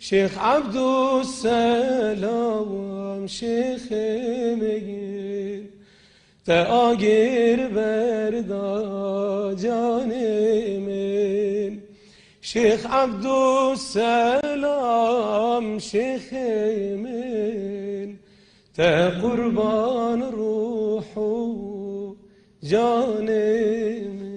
شیخ عبدالسلام شیخ میگیر تا آگیر بردا جان من. شیخ عبدالسلام شیخ من تا قربان روح و جان من.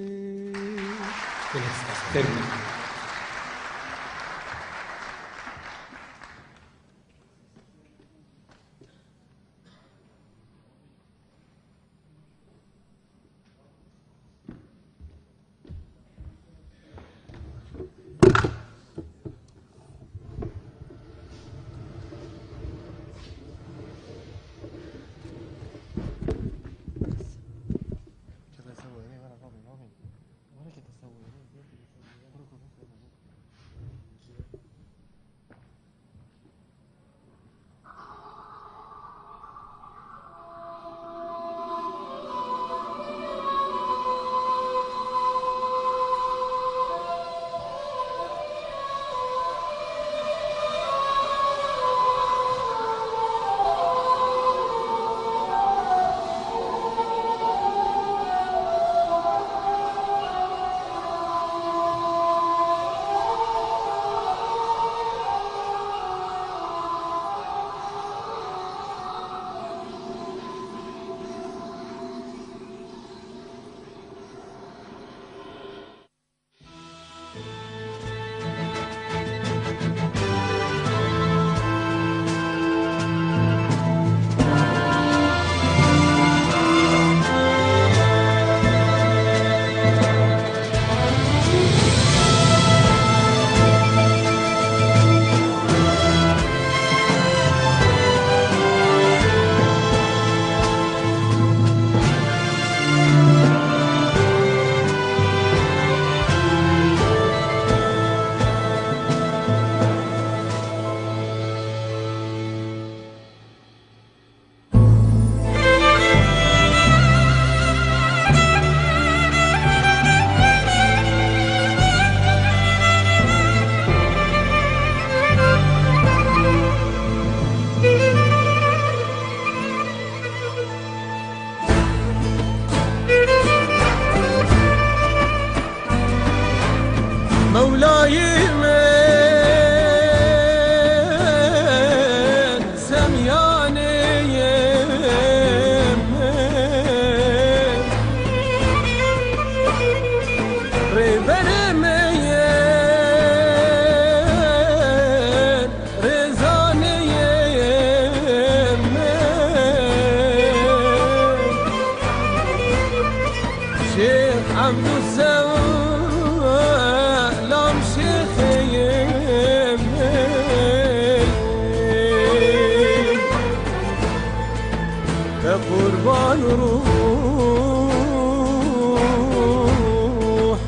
قربان روح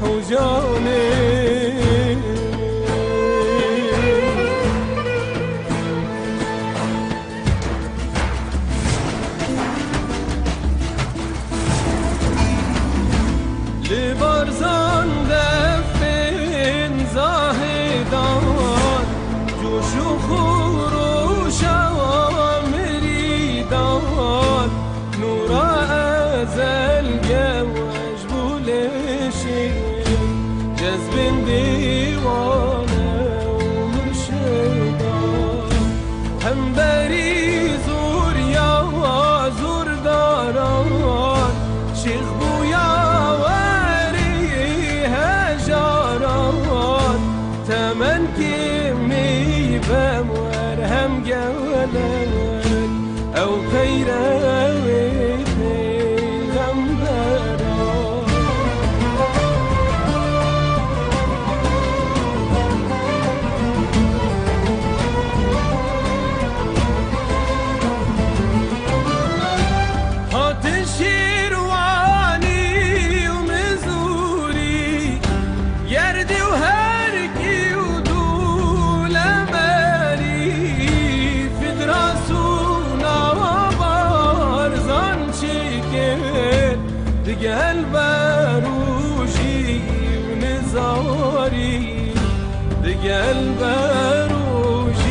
و جاني لبرزان دفن زاهدان جوش و خروش و مریدان نورا ازل گوش بولشی جذب دیوانه و مرشدان هم بری زور یا زور داران شیخ بویا تمن كمي بمور هم جولك أو خيراوي غمبران هات الشيرواني ومزوري يردي قلب روشي ونزاري قلب روشي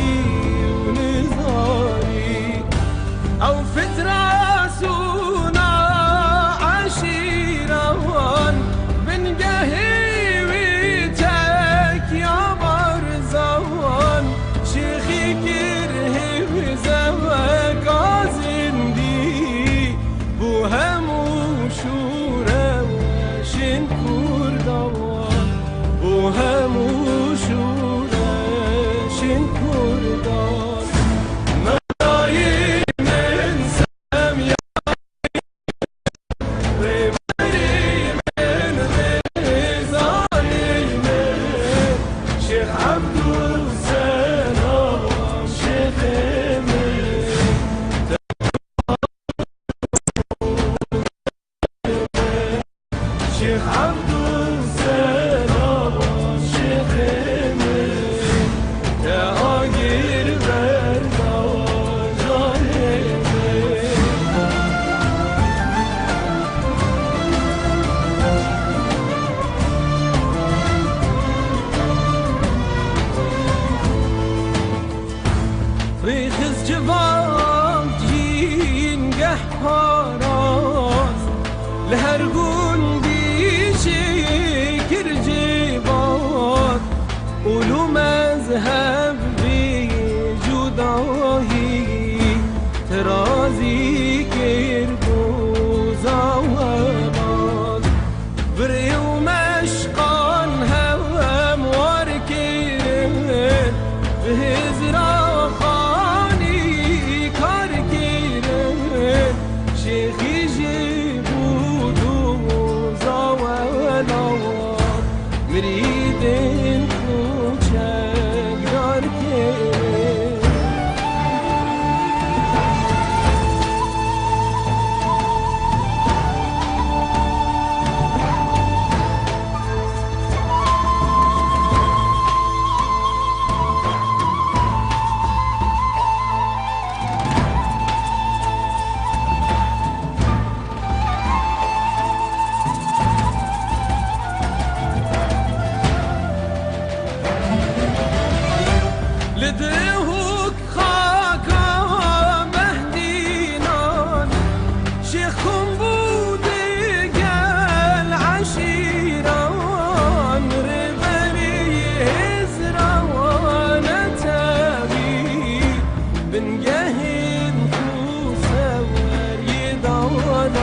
جوان جینگه پاراست لهر گوندی شکر جوان اولو مذهب بی جدایی ترازی کربوز آواز بری و مشقان هم وارکرن به هزرا خانی کار کرن شیخی جبود و زاولا مریدن کوچک دار کرن لدهوك خاكا مهدينان شيخكم بودقال عشيران ربري هزران تابي بنجهد خوسوار يدور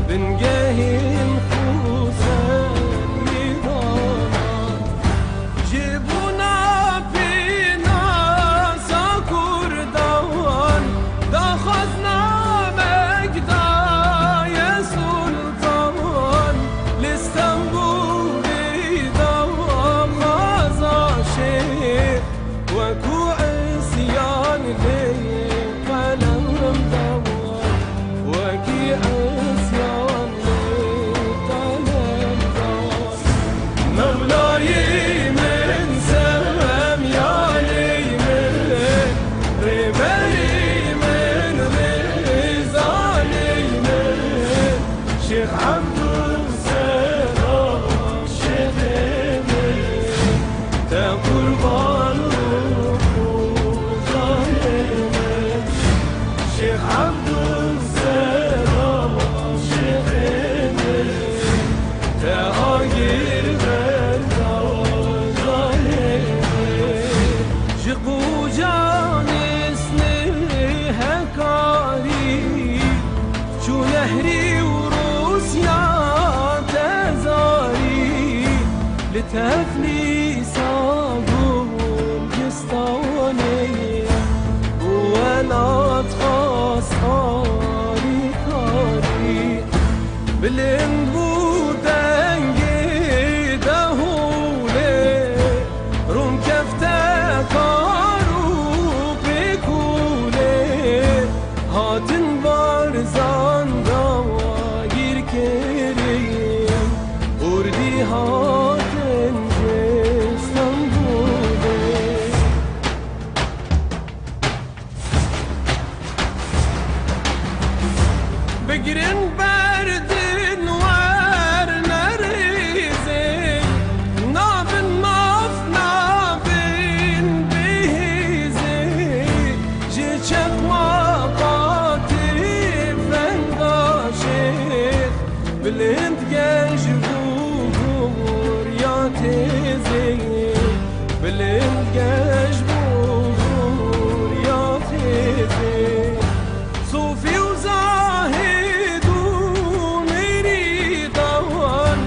بنجهد خوسوار يدور جيبونا شيخ عبد السلام شيخ تا قربان وظالم شيخ عبد السلام شيخ تا آگیر بندا ظالم شقو جان اسنه هکاری شو نهری لتفليس عقول جستاني ولا تخاص خاري خاري بالانبود انجي دهولي روم كفتك عروق بكولي هاتن بارزان دواغير كريم اردي هاتن جستم بوده بگیرن بردن ور نریزه نابن ماف نابن بیزه جه چکماقاتی فنگاشه بلند گجبور یا تیزه بلند گجبور یا تیزه صوفی و زاهد و میریدان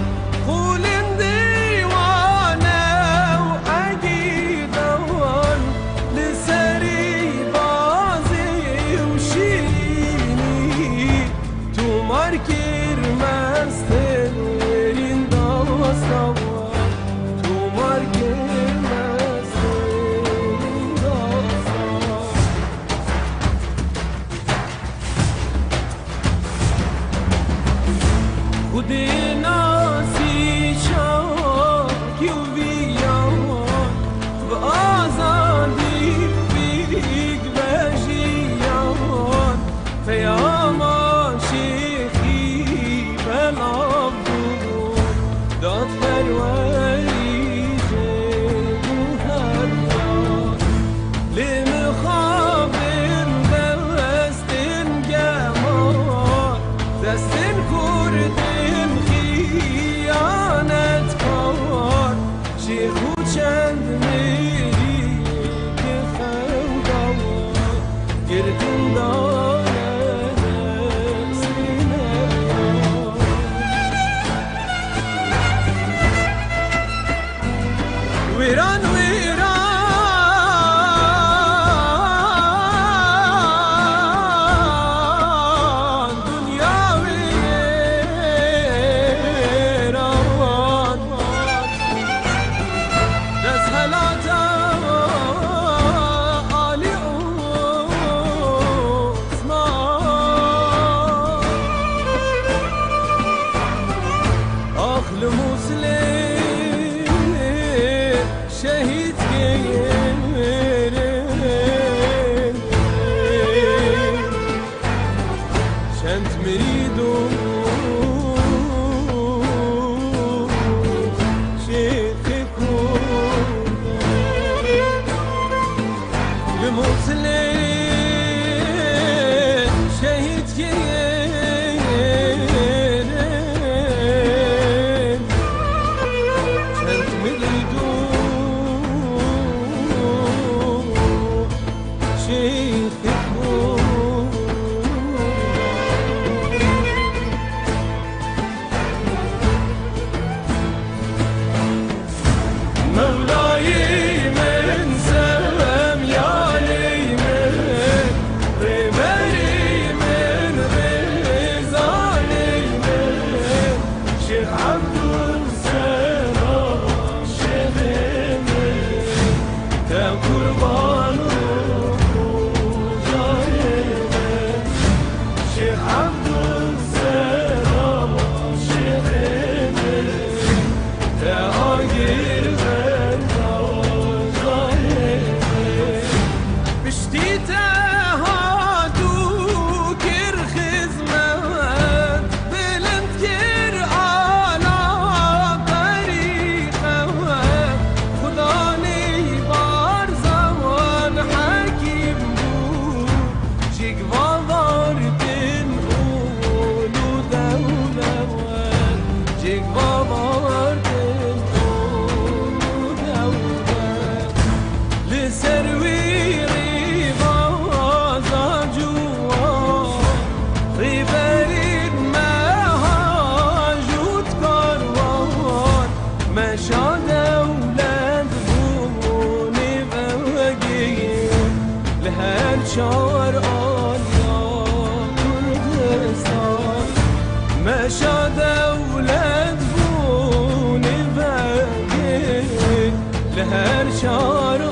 خولن دیوانه و عقیدان لسری بازی و شیرینی تو مارکر مسترین داستان تو مارکر مسترین داستان خودی ناسی شاکی و بیان و آزادی بیگ بجیان فیاما شیخی بلابدون داد پروری جگو هر یاد لمخاب گردون ویران ویران دنیا ویران دست هلاتا آلی عثمان آخل مسلم شهید گیرن چند مریدون شیخ کن لمسلم شهید گیرن چند مریدون شيخ مولاي من سلام يا لي من رمري من رزاني من شيخ عبد السلام شيخ من قربان شار آنیا کردستان مشا دولت بونی بگی لهر شار